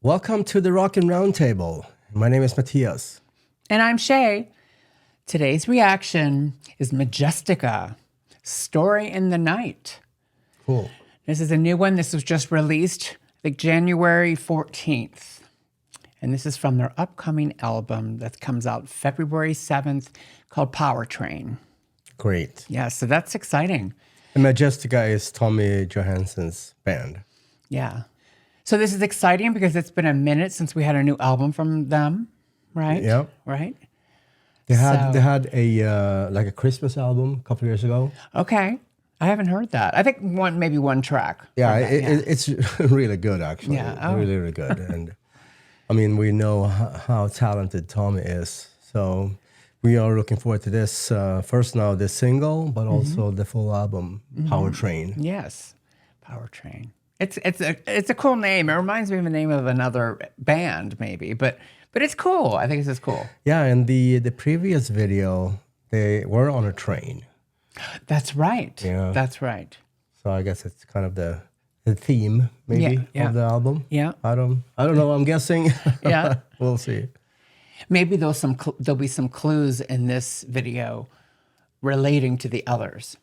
Welcome to the Rockin' Roundtable. My name is Matthias. And I'm Shay. Today's reaction is Majestica, Story in the Night. Cool. This is a new one. This was just released, I think, January 14th. And this is from their upcoming album that comes out February 7th called Powertrain. Great. Yeah, so that's exciting. And Majestica is Tommy Johansson's band. Yeah. So this is exciting because it's been a minute since we had a new album from them, right? Yep. Right? They had a like a Christmas album a couple of years ago. Okay. I haven't heard that. I think maybe one track. Yeah, it's really good actually. Yeah. Oh. Really, really good. And I mean, we know how talented Tommy is. So we are looking forward to this. First now the single, but also the full album, Powertrain. Yes. Powertrain. It's a cool name. It reminds me of the name of another band, maybe, but it's cool. I think this is cool. Yeah, and the previous video, they were on a train. That's right. Yeah. That's right. So I guess it's kind of the theme, maybe, of the album. Yeah. I don't know. I'm guessing. Yeah. We'll see. Maybe there'll be some clues in this video relating to the others.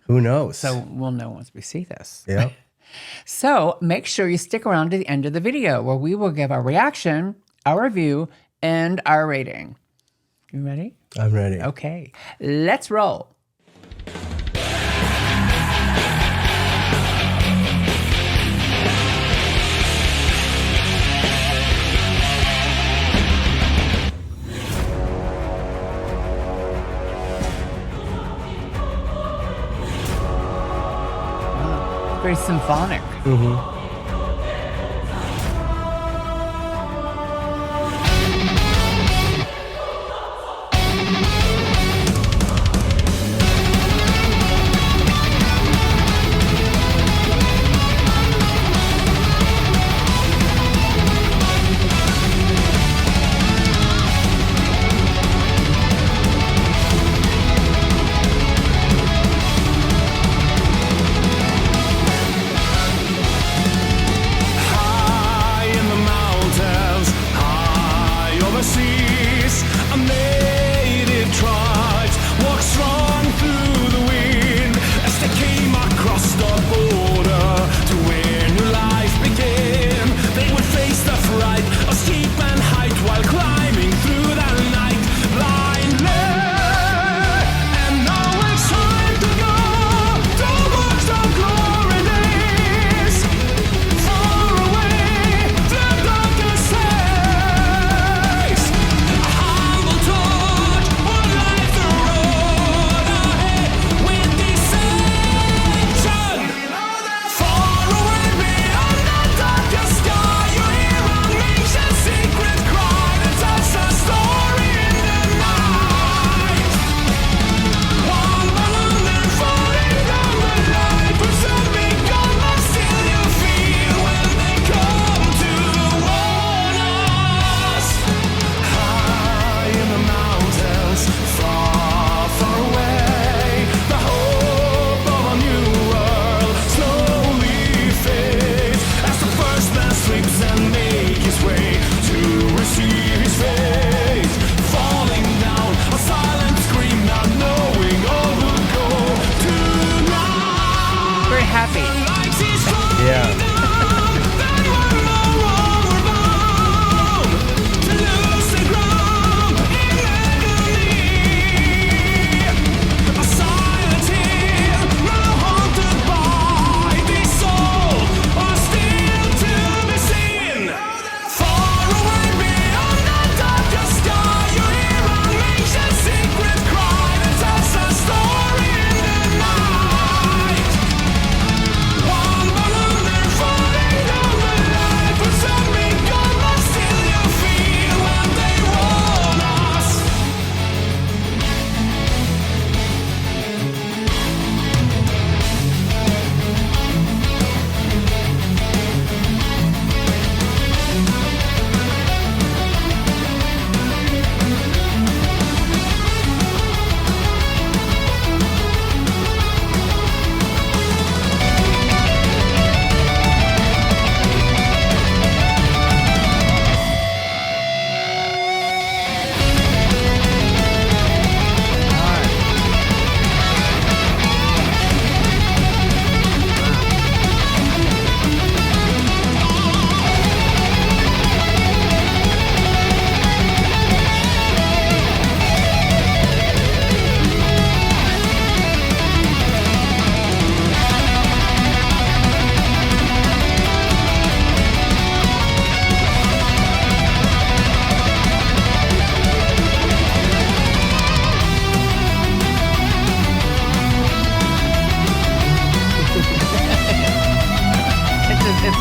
Who knows? So we'll know once we see this. Yeah. So make sure you stick around to the end of the video where we will give our reaction, our review, and our rating. You ready? I'm ready. Okay, let's roll. Very symphonic.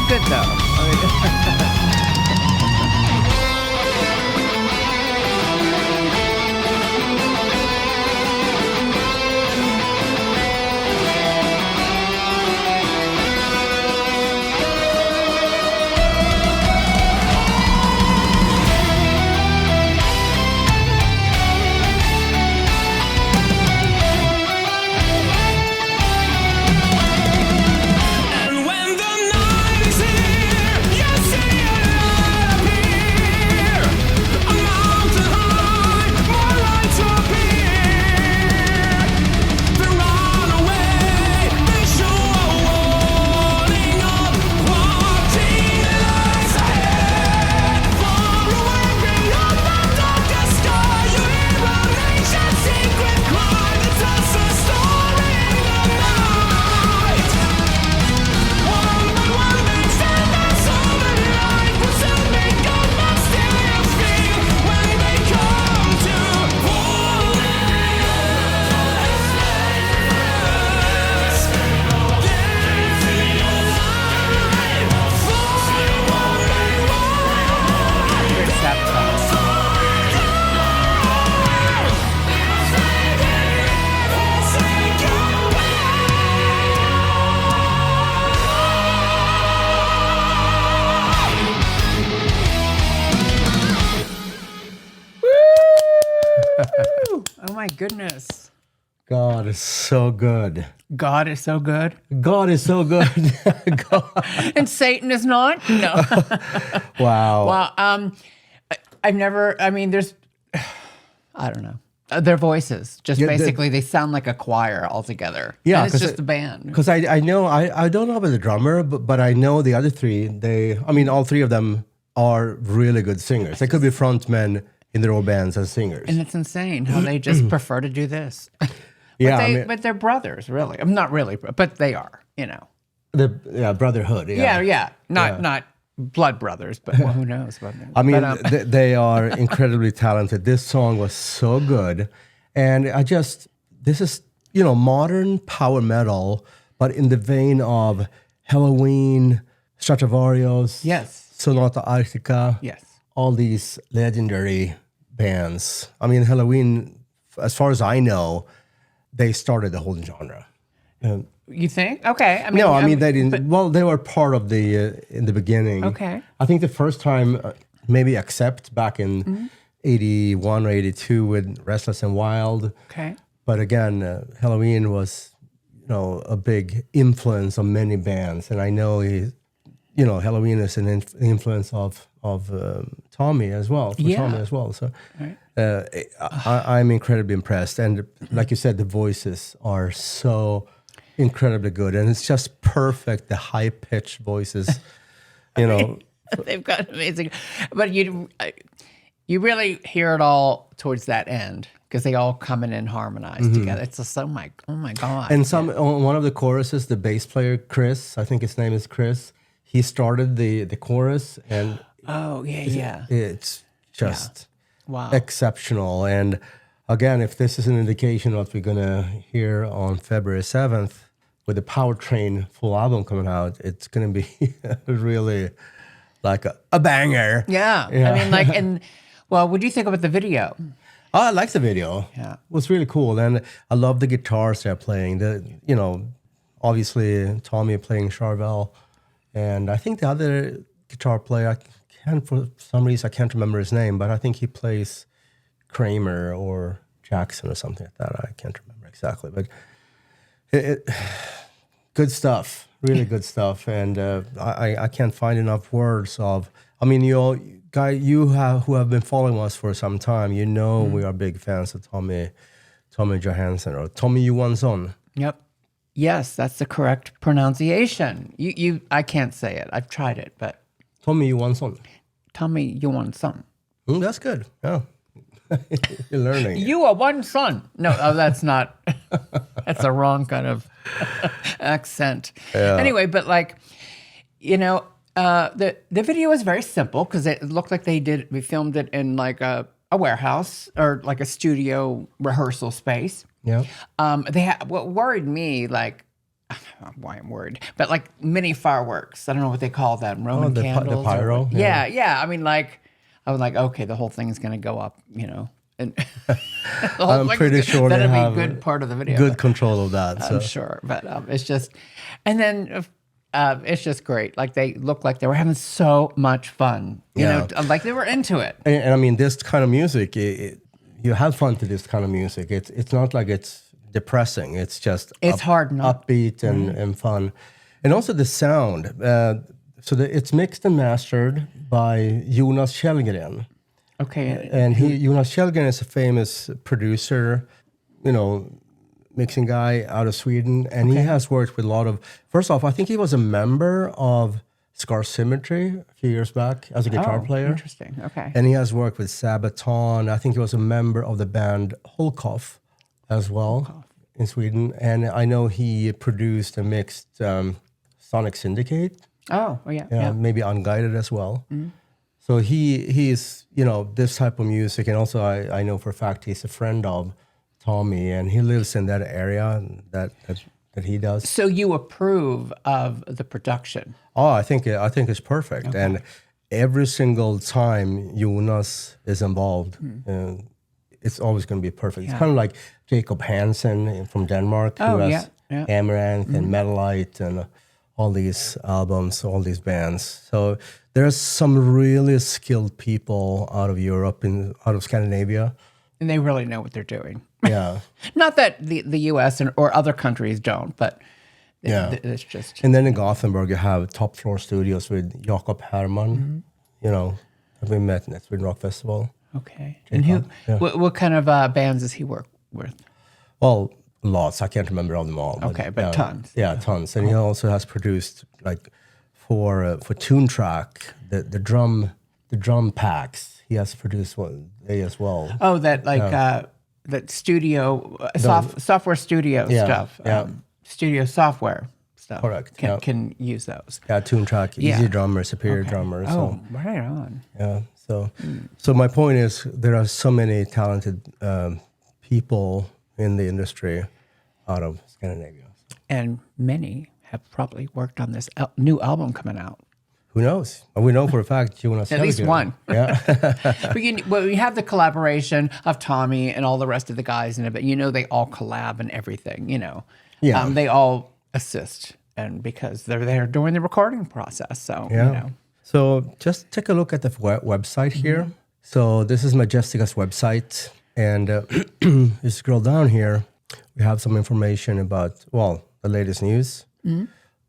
sound good though. Oh my goodness. God is so good. God is so good. God is so good. God. And Satan is not? No. Wow. Well, I've never, I mean, there's, I don't know. Their voices, just basically, they sound like a choir altogether. Yeah. And it's just a band. Because I know, I don't know about the drummer, but I know the other three, all three of them are really good singers. They could be frontmen in their own bands as singers. And it's insane how they just prefer to do this. Yeah, but they're brothers, really. I'm not really, but they are, you know. The brotherhood. Yeah. Not blood brothers, but well, who knows? I mean, they are incredibly talented. This song was so good. And this is, modern power metal, but in the vein of Halloween, Stratovarius, yes, Sonata Arctica, yes, all these legendary bands. I mean, Halloween, as far as I know, they started the whole genre. You think? Okay. They didn't. Well, they were part of in the beginning. Okay. I think the first time, maybe Accept back in 81 or 82 with Restless and Wild. Okay. But again, Halloween was, a big influence on many bands. And I know Halloween is an influence of Tommy as well. Tommy as well. So I'm incredibly impressed. And like you said, the voices are so incredibly good, and it's just perfect. The high pitched voices, they've got amazing. But you really hear it all towards that end because they all come in and harmonize together. It's just oh my god. And on one of the choruses, the bass player Chris, I think his name is Chris. He started the chorus, and it's just wow, exceptional. And again, if this is an indication of what we're gonna hear on February 7th. With the Powertrain full album coming out, it's going to be really like a banger. Yeah. I mean, what do you think about the video? Oh, I like the video. Yeah. It was really cool. And I love the guitars they're playing. Obviously Tommy playing Charvel. And I think the other guitar player, for some reason, I can't remember his name, but I think he plays Kramer or Jackson or something like that. I can't remember exactly. But good stuff, really good stuff, and I can't find enough words of. I mean, who have been following us for some time, we are big fans of Tommy Johansson or Tommy Johansson. Yep. Yes, that's the correct pronunciation. I can't say it. I've tried it, but Tommy Johansson. Tommy Johansson. That's good. Yeah. You're learning. You are one son. No, that's not. That's a wrong kind of accent. Yeah. Anyway, but the video was very simple because it looked like we filmed it in like a warehouse or like a studio rehearsal space. Yeah. What worried me, why I'm worried, but like mini fireworks. I don't know what they call them. Roman the candles. pyro, Yeah. I mean, like, I was like, okay, the whole thing's going to go up, and the whole I'm pretty sure they that'll have be a good part of the video. good control of that. I'm sure, but it's just, and then it's just great. Like they look like they were having so much fun. You know, like they were into it. And I mean, this kind of music, you have fun to this kind of music. It's not like it's depressing. It's just hard not upbeat and fun, and also the sound. It's mixed and mastered by Jonas Källgren. Okay, and Jonas Källgren is a famous producer, mixing guy out of Sweden, and he has worked with a lot of. First off, I think he was a member of Scar Symmetry a few years back as a guitar player. Interesting. Okay. And he has worked with Sabaton. I think he was a member of the band Holkoff as well in Sweden. And I know he produced and mixed Sonic Syndicate. Oh yeah. Maybe Unguided as well. Mm-hmm. So he's, this type of music. And also I know for a fact he's a friend of Tommy, and he lives in that area that he does. So you approve of the production? Oh, I think it's perfect. Okay. And every single time Jonas is involved, it's always going to be perfect. Yeah. It's kind of like Jacob Hansen from Denmark, who has Amaranth and Metalite and all these albums, all these bands. So there's some really skilled people out of Europe and out of Scandinavia. And they really know what they're doing. Yeah. Not that the U.S. or other countries don't, but it's just... And then in Gothenburg, you have Top Floor Studios with Jakob Herman, that we met at Sweden Rock Festival. Okay. And what kind of bands does he work with? Well, lots. I can't remember all them all. But tons. Yeah, tons. And he also has produced, like, for Tune Track, the drum packs. He has produced one as well. Oh, that that studio software studio stuff. Studio software stuff. Correct. Can use those. Yeah, Tune Track, Easy Drummer, Superior Drummer. Oh, right on. Yeah. So my point is, there are so many talented people in the industry out of Scandinavia, and many have probably worked on this new album coming out. Who knows? We know for a fact Jonas at least one. Yeah. we have the collaboration of Tommy and all the rest of the guys in it, but they all collab and everything. Yeah. They all assist, and because they're there during the recording process. So So just take a look at the website here. So this is Majestica's website, and you scroll down here. We have some information about the latest news,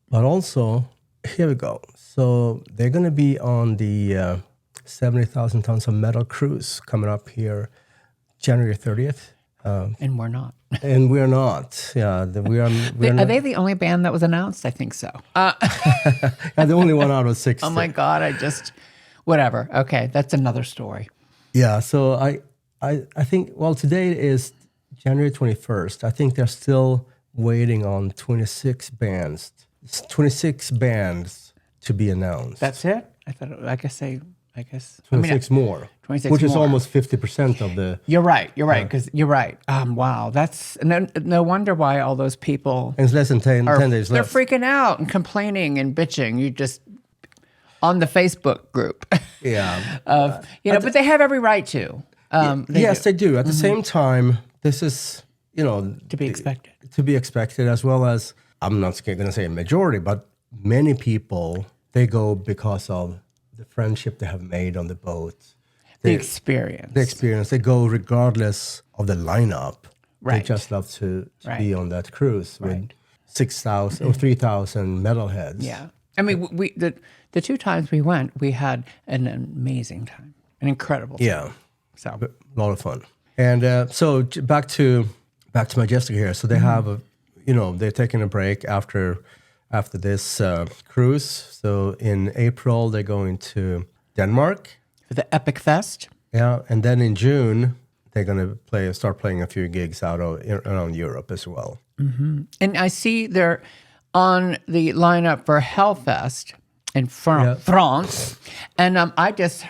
but also here we go. So they're going to be on the 70,000 tons of metal cruise coming up here January 30th. And we're not. And we're not. Yeah, are they the only band that was announced? I think so. The only one out of 6. Oh my God! Whatever. Okay, that's another story. Yeah. So I think today is January 21st. I think they're still waiting on 26 bands. 26 bands to be announced. That's it? I guess 26 more. 26 which more. is almost 50% of the... You're right, because you're right. Wow, that's... No wonder why all those people... And it's less than 10 days they're left. freaking out and complaining and bitching. You just... On the Facebook group. Yeah. But they have every right to. They do. At the same time, this is, to be expected. To be expected, as well as, I'm not going to say a majority, but many people, they go because of the friendship they have made on the boat. The experience. They go regardless of the lineup. Right. They just love to be on that cruise with 6,000 or 3,000 metalheads. Yeah. I mean, the 2 times we went, we had an amazing time, an incredible time. Yeah. So a lot of fun. And so back to Majestica here. So they have they're taking a break after this cruise. So in April they're going to Denmark for the Epic Fest. Yeah, and then in June they're going to start playing a few gigs around Europe as well. Mm-hmm. And I see they're on the lineup for Hellfest in France. And I just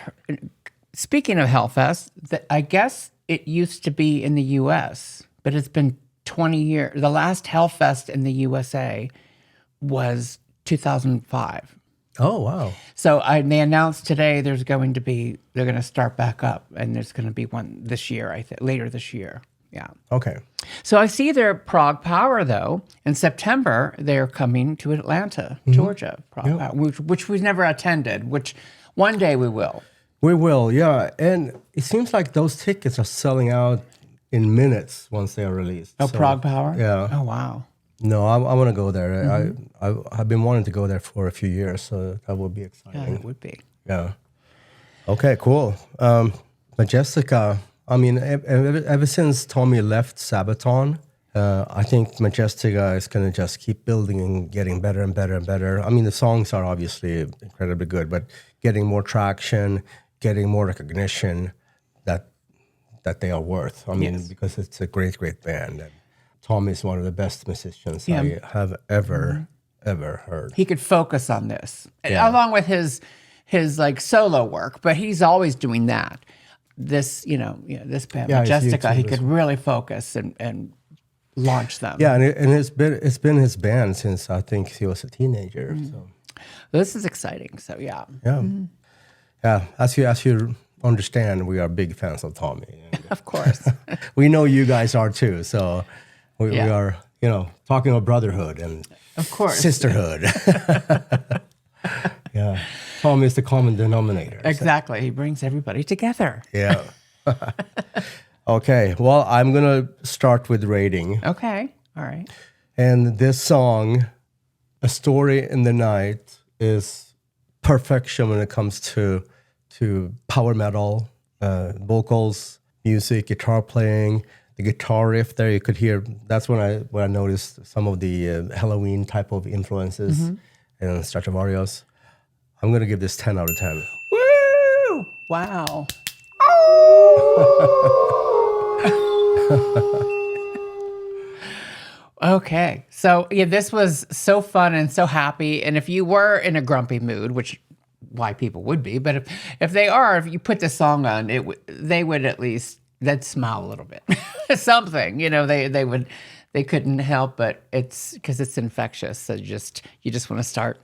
speaking of Hellfest, I guess it used to be in the U.S., but it's been 20 years. The last Hellfest in the USA was 2005. Oh, wow. So they announced today they're going to start back up, and there's going to be one this year, I think, later this year. Yeah. Okay. So I see their Prague Power, though. In September, they're coming to Atlanta, Georgia, Prague Power, which we've never attended, which one day we will. We will, yeah. And it seems like those tickets are selling out in minutes once they are released. Oh, Prague Power? Yeah. Oh, wow. No, I want to go there. I've been wanting to go there for a few years, so that would be exciting. Yeah, it would be. Yeah. Okay, cool. Majestica. I mean, ever since Tommy left Sabaton, I think Majestica is going to just keep building and getting better and better and better. I mean, the songs are obviously incredibly good, but getting more traction, getting more recognition that they are worth. I mean, because it's a great, great band. And Tommy is one of the best musicians I have ever heard. He could focus on this, along with his like solo work, but he's always doing that. This, this band, Majestica, he could really focus and launch them. Yeah, and it's been his band since I think he was a teenager. So this is exciting. So yeah. Yeah. As you understand, we are big fans of Tommy. And of course. we know you guys are too. So we are, talking about brotherhood and of course sisterhood. Yeah. Tommy is the common denominator. Exactly. So. He brings everybody together. Yeah. Okay. Well, I'm going to start with rating. Okay. All right. And this song, A Story in the Night, is perfection when it comes to power metal, vocals, music, guitar playing, the guitar riff there. You could hear, that's when I noticed some of the Halloween type of influences and Stradivarius. I'm going to give this 10 out of 10. Woo! Wow. Okay. So, this was so fun and so happy. And if you were in a grumpy mood, which why people would be, but if they are, if you put this song on, they would at least, they'd smile a little bit. Something, they couldn't help, but it's because it's infectious. So you just want to start.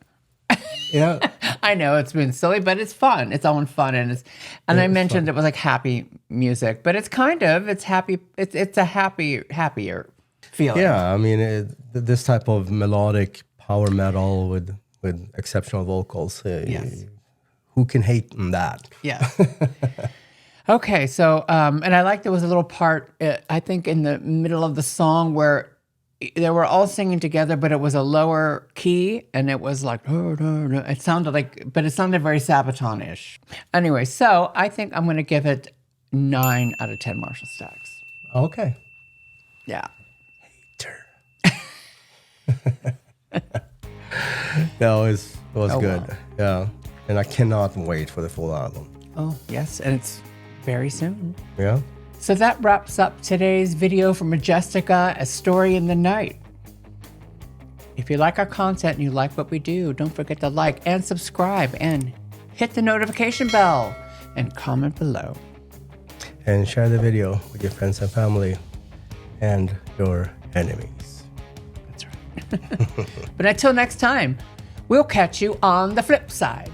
Yeah. I know it's been silly, but it's fun. It's all in fun, and I mentioned it was like happy music, but it's happy. It's a happier feeling. Yeah, I mean this type of melodic power metal with exceptional vocals. Yes. Who can hate on that? Yeah. Okay, so and I like there was a little part I think in the middle of the song where they were all singing together, but it was a lower key, and it was like, it sounded very Sabaton-ish. Anyway, so I think I'm going to give it 9 out of 10 Marshall stacks. Okay. Yeah. Hater. No, it was good. Wow. Yeah, and I cannot wait for the full album. Oh, yes, and it's very soon. Yeah. So that wraps up today's video from Majestica, A Story in the Night. If you like our content and you like what we do, don't forget to like and subscribe and hit the notification bell and comment below. And share the video with your friends and family and your enemies. That's right. But until next time, we'll catch you on the flip side.